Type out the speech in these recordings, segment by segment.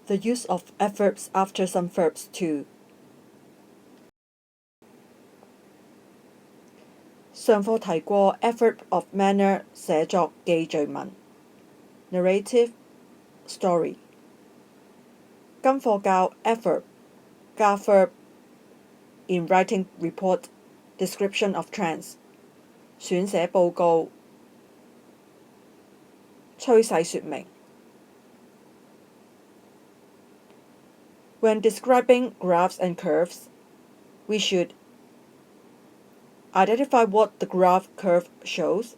The use of adverbs after some verbs too. 上課提過 adverb of manner 寫作記敘文 narrative story。今課教 adverb 加 verb in writing report description of trends 選寫報告趨勢說明。When describing graphs and curves, we should identify what the graph curve shows,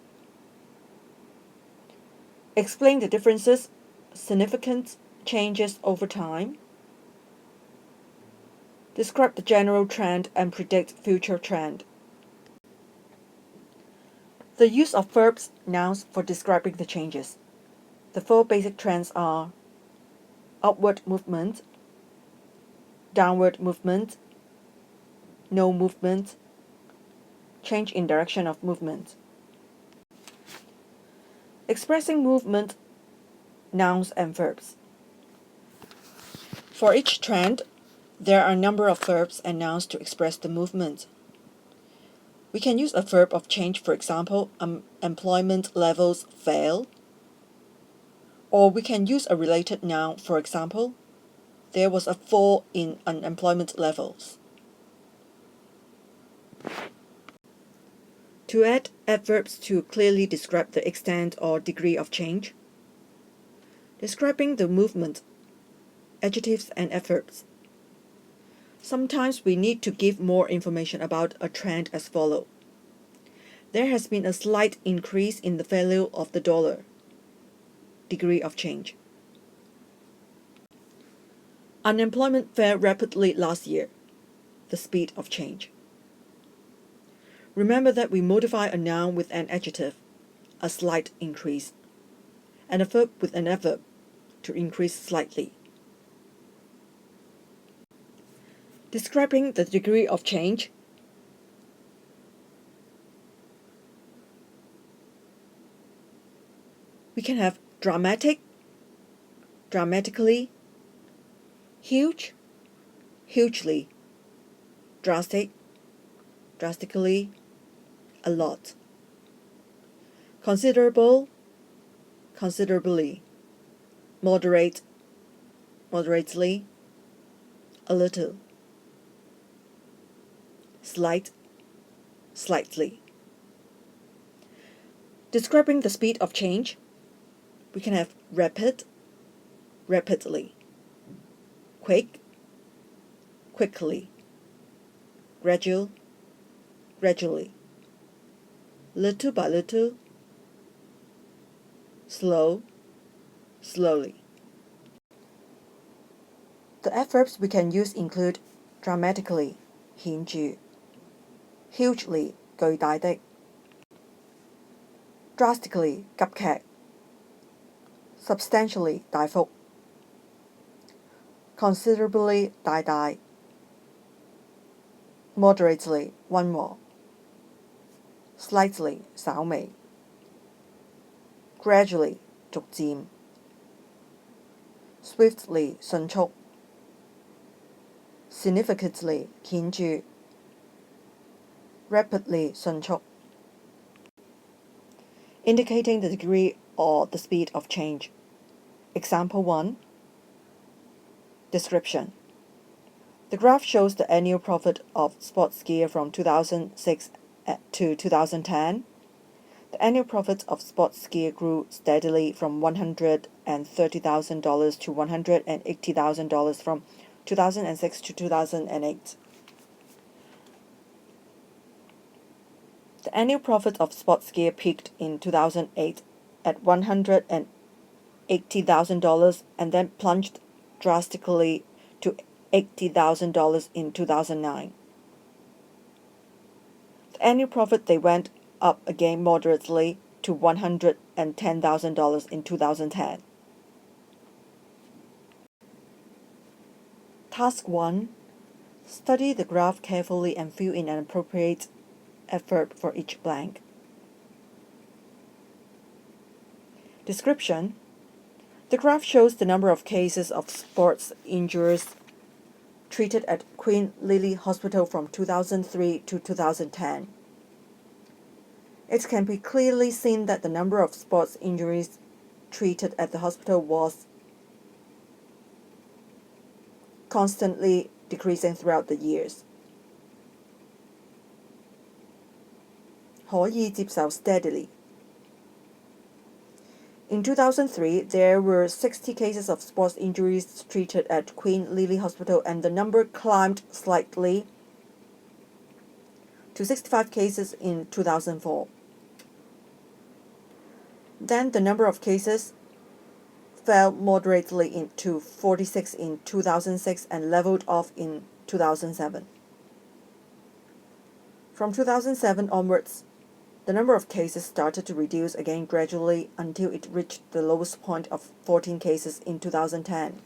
explain the differences, significant changes over time, describe the general trend and predict future trend. The use of verbs, nouns for describing the changes. The four basic trends are upward movement, downward movement, no movement, change in direction of movement. Expressing movement, nouns and verbs. For each trend, there are a number of verbs and nouns to express the movement. We can use a verb of change, for example, employment levels fell, or we can use a related noun, for example, there was a fall in unemployment levels. To add adverbs to clearly describe the extent or degree of change. Describing the movement, adjectives and adverbs. Sometimes we need to give more information about a trend as follows. There has been a slight increase in the value of the dollar. Degree of change. Unemployment fell rapidly last year. The speed of change. Remember that we modify a noun with an adjective, a slight increase, and a verb with an adverb, to increase slightly. Describing the degree of change. We can have dramatic, dramatically, huge, hugely, drastic, drastically, a lot, considerable, considerably, moderate, moderately, a little, slight, slightly. Describing the speed of change, we can have rapid, rapidly, quick, quickly, gradual, gradually, little by little, slow, slowly. The adverbs we can use include dramatically, 顯著, hugely, 巨大的, drastically, 急劇, substantially, 大幅, considerably, 大大, moderately, 溫和, slightly, 稍微, gradually, 逐漸, swiftly, 迅速, significantly, 顯著, rapidly, 迅速. Indicating the degree or the speed of change. Example 1. Description. The graph shows the annual profit of sports skier from 2006 to 2010. The annual profit of sports skier grew steadily from $130,000 to $180,000 from 2006 to 2008. The annual profit of sports skier peaked in 2008 at $180,000 and then plunged drastically to $80,000 in 2009. The annual profit they went up again moderately to $110,000 in 2010. Task 1. Study the graph carefully and fill in an appropriate adverb for each blank. Description. The graph shows the number of cases of sports injuries treated at Queen Lily Hospital from 2003 to 2010. It can be clearly seen that the number of sports injuries treated at the hospital was constantly decreasing throughout the years. 可以接受 steadily. In 2003, there were 60 cases of sports injuries treated at Queen Lily Hospital, and the number climbed slightly to 65 cases in 2004. Then the number of cases fell moderately to 46 in 2006 and leveled off in 2007. From 2007 onwards, the number of cases started to reduce again gradually until it reached the lowest point of 14 cases in 2010.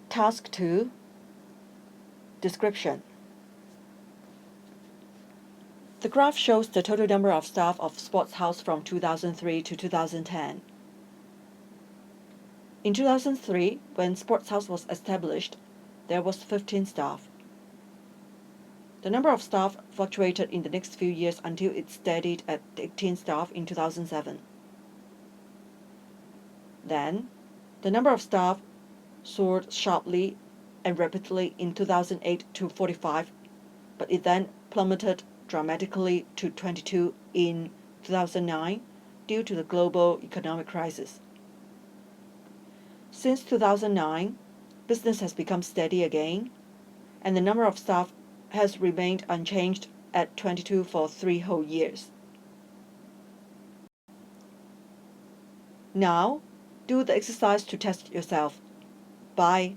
Task 2. Description. The graph shows the total number of staff of Sports House from 2003 to 2010. In 2003, when Sports House was established, there was 15 staff. The number of staff fluctuated in the next few years until it steadied at 18 staff in 2007. Then, the number of staff soared sharply and rapidly in 2008 to 45, but it then plummeted dramatically to 22 in 2009 due to the global economic crisis. Since 2009, business has become steady again, and the number of staff has remained unchanged at 22 for 3 whole years. Now, do the exercise to test yourself. Bye.